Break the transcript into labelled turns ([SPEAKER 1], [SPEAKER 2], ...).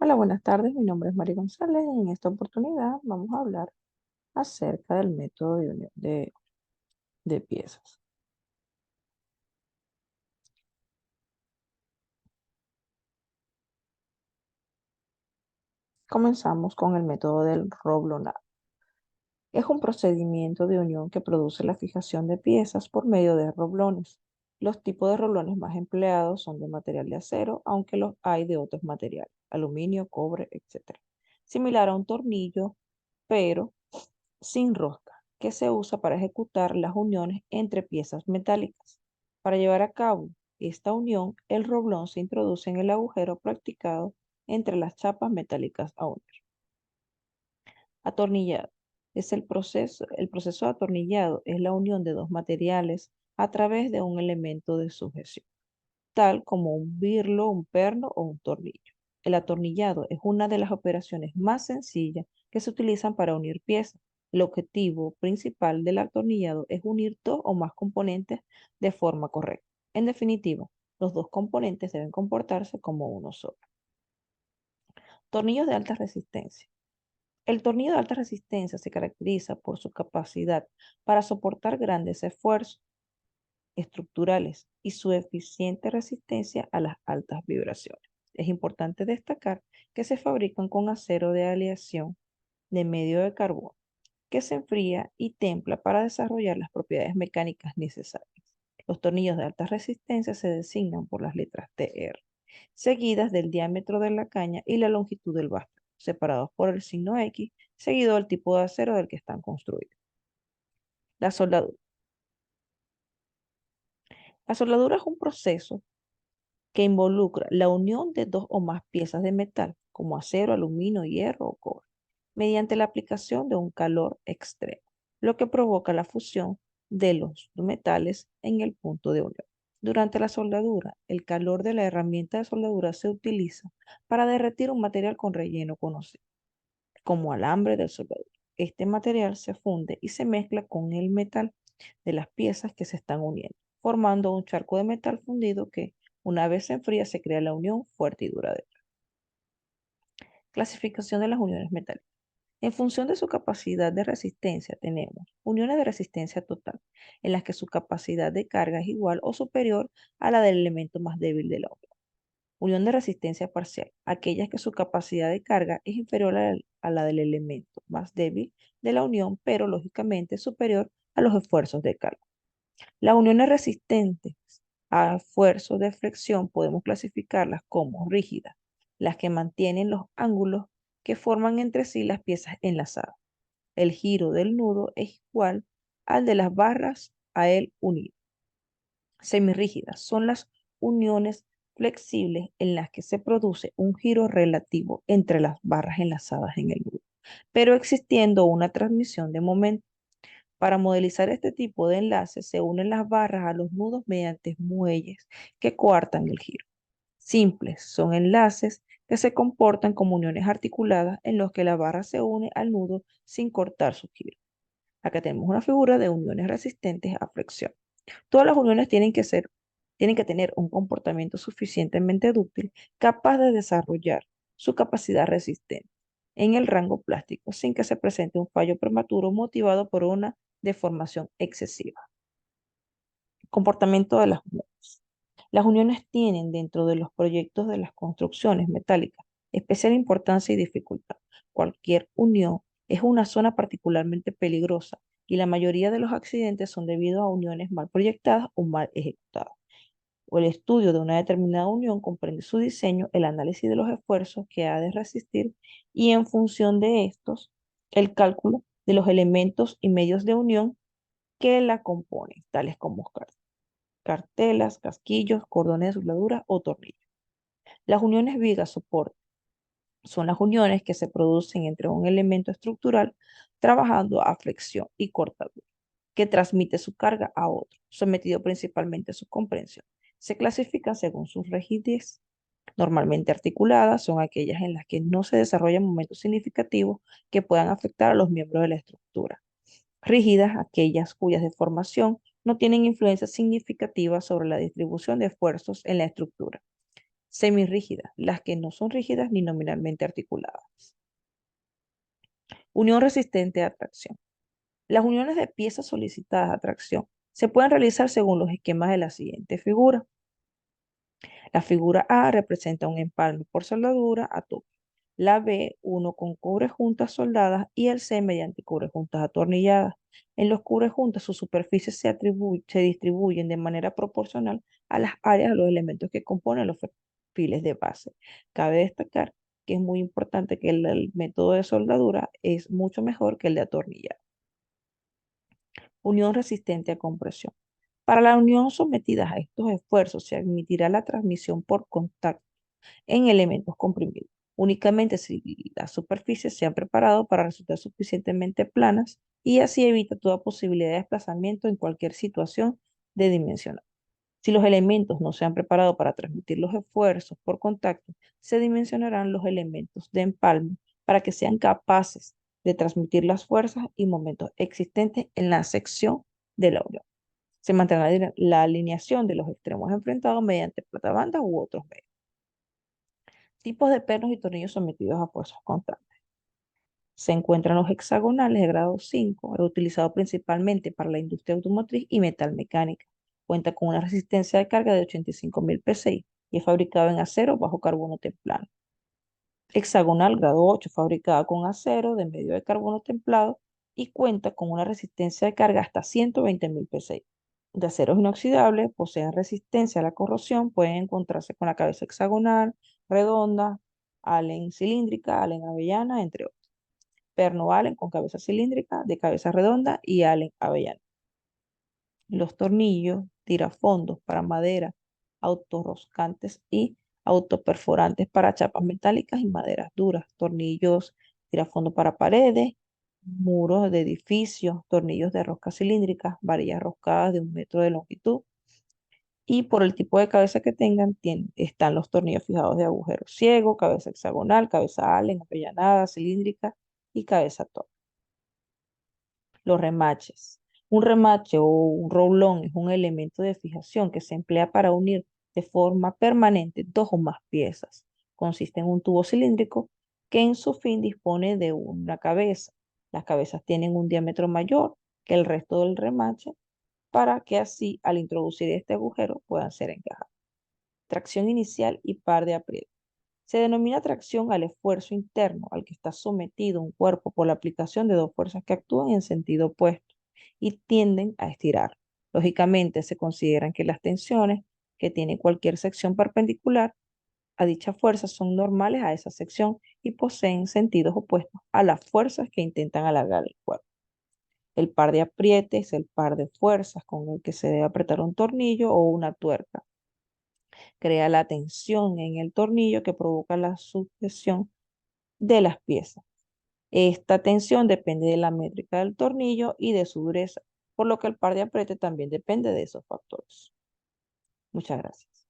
[SPEAKER 1] Hola, buenas tardes. Mi nombre es María González y en esta oportunidad vamos a hablar acerca del método de unión de piezas. Comenzamos con el método del roblonado. Es un procedimiento de unión que produce la fijación de piezas por medio de roblones. Los tipos de roblones más empleados son de material de acero, aunque los hay de otros materiales, aluminio, cobre, etc. Similar a un tornillo, pero sin rosca, que se usa para ejecutar las uniones entre piezas metálicas. Para llevar a cabo esta unión, el roblón se introduce en el agujero practicado entre las chapas metálicas a unir. Atornillado. El proceso de atornillado es la unión de dos materiales a través de un elemento de sujeción, tal como un birlo, un perno o un tornillo. El atornillado es una de las operaciones más sencillas que se utilizan para unir piezas. El objetivo principal del atornillado es unir dos o más componentes de forma correcta. En definitiva, los dos componentes deben comportarse como uno solo. Tornillos de alta resistencia. El tornillo de alta resistencia se caracteriza por su capacidad para soportar grandes esfuerzos estructurales y su eficiente resistencia a las altas vibraciones. Es importante destacar que se fabrican con acero de aleación de medio de carbono, que se enfría y templa para desarrollar las propiedades mecánicas necesarias. Los tornillos de alta resistencia se designan por las letras TR, seguidas del diámetro de la caña y la longitud del bastón, separados por el signo X, seguido del tipo de acero del que están construidos. La soldadura. La soldadura es un proceso que involucra la unión de dos o más piezas de metal, como acero, aluminio, hierro o cobre, mediante la aplicación de un calor extremo, lo que provoca la fusión de los metales en el punto de unión. Durante la soldadura, el calor de la herramienta de soldadura se utiliza para derretir un material con relleno conocido como alambre del soldador. Este material se funde y se mezcla con el metal de las piezas que se están uniendo, formando un charco de metal fundido que, una vez se enfría, se crea la unión fuerte y duradera. Clasificación de las uniones metálicas. En función de su capacidad de resistencia, tenemos uniones de resistencia total, en las que su capacidad de carga es igual o superior a la del elemento más débil de la unión. Unión de resistencia parcial, aquellas que su capacidad de carga es inferior a la del elemento más débil de la unión, pero lógicamente superior a los esfuerzos de carga. Las uniones resistentes a esfuerzos de flexión podemos clasificarlas como rígidas, las que mantienen los ángulos que forman entre sí las piezas enlazadas. El giro del nudo es igual al de las barras a él unido. Semirrígidas son las uniones flexibles en las que se produce un giro relativo entre las barras enlazadas en el nudo, pero existiendo una transmisión de momento. Para modelizar este tipo de enlaces se unen las barras a los nudos mediante muelles que coartan el giro. Simples son enlaces que se comportan como uniones articuladas en los que la barra se une al nudo sin cortar su giro. Acá tenemos una figura de uniones resistentes a flexión. Todas las uniones tienen que tener un comportamiento suficientemente dúctil, capaz de desarrollar su capacidad resistente en el rango plástico sin que se presente un fallo prematuro motivado por una deformación excesiva. Comportamiento de las uniones. Las uniones tienen dentro de los proyectos de las construcciones metálicas especial importancia y dificultad. Cualquier unión es una zona particularmente peligrosa y la mayoría de los accidentes son debido a uniones mal proyectadas o mal ejecutadas. O el estudio de una determinada unión comprende su diseño, el análisis de los esfuerzos que ha de resistir y en función de estos, el cálculo de los elementos y medios de unión que la componen, tales como cartelas, casquillos, cordones de soldadura o tornillos. Las uniones viga-soporte son las uniones que se producen entre un elemento estructural trabajando a flexión y cortadura, que transmite su carga a otro, sometido principalmente a su comprensión. Se clasifican según su rigidez. Normalmente articuladas son aquellas en las que no se desarrollan momentos significativos que puedan afectar a los miembros de la estructura. Rígidas, aquellas cuyas deformación no tienen influencia significativa sobre la distribución de esfuerzos en la estructura. Semirrígidas, las que no son rígidas ni nominalmente articuladas. Unión resistente a tracción. Las uniones de piezas solicitadas a tracción se pueden realizar según los esquemas de la siguiente figura. La figura A representa un empalme por soldadura a tope. La B, uno con cubrejuntas soldadas y el C mediante cubrejuntas atornilladas. En los cubrejuntas, sus superficies se distribuyen de manera proporcional a las áreas de los elementos que componen los perfiles de base. Cabe destacar que es muy importante que el método de soldadura es mucho mejor que el de atornillado. Unión resistente a compresión. Para la unión sometida a estos esfuerzos se admitirá la transmisión por contacto en elementos comprimidos, únicamente si las superficies se han preparado para resultar suficientemente planas y así evita toda posibilidad de desplazamiento en cualquier situación de dimensional. Si los elementos no se han preparado para transmitir los esfuerzos por contacto, se dimensionarán los elementos de empalme para que sean capaces de transmitir las fuerzas y momentos existentes en la sección de la unión. Se mantendrá la alineación de los extremos enfrentados mediante platabandas u otros medios. Tipos de pernos y tornillos sometidos a fuerzas constantes. Se encuentran los hexagonales de grado 5, utilizado principalmente para la industria automotriz y metalmecánica. Cuenta con una resistencia de carga de 85.000 PSI y es fabricado en acero bajo carbono templado. Hexagonal grado 8, fabricada con acero de medio de carbono templado y cuenta con una resistencia de carga hasta 120.000 PSI. De aceros inoxidables, poseen resistencia a la corrosión, pueden encontrarse con la cabeza hexagonal, redonda, Allen cilíndrica, Allen avellana, entre otros. Perno Allen con cabeza cilíndrica, de cabeza redonda y Allen avellana. Los tornillos, tirafondos para madera, autorroscantes y autoperforantes para chapas metálicas y maderas duras, tornillos, tirafondo para paredes, muros de edificios, tornillos de rosca cilíndrica, varillas roscadas de 1 metro de longitud. Y por el tipo de cabeza que tengan, están los tornillos fijados de agujero ciego, cabeza hexagonal, cabeza Allen, avellanada, cilíndrica y cabeza Torx. Los remaches. Un remache o un roulón es un elemento de fijación que se emplea para unir de forma permanente dos o más piezas. Consiste en un tubo cilíndrico que en su fin dispone de una cabeza. Las cabezas tienen un diámetro mayor que el resto del remache para que así al introducir este agujero puedan ser encajados. Tracción inicial y par de apriete. Se denomina tracción al esfuerzo interno al que está sometido un cuerpo por la aplicación de dos fuerzas que actúan en sentido opuesto y tienden a estirar. Lógicamente, se consideran que las tensiones que tiene cualquier sección perpendicular a dicha fuerza son normales a esa sección y poseen sentidos opuestos a las fuerzas que intentan alargar el cuerpo. El par de apriete es el par de fuerzas con el que se debe apretar un tornillo o una tuerca. Crea la tensión en el tornillo que provoca la sucesión de las piezas. Esta tensión depende de la métrica del tornillo y de su dureza, por lo que el par de apriete también depende de esos factores. Muchas gracias.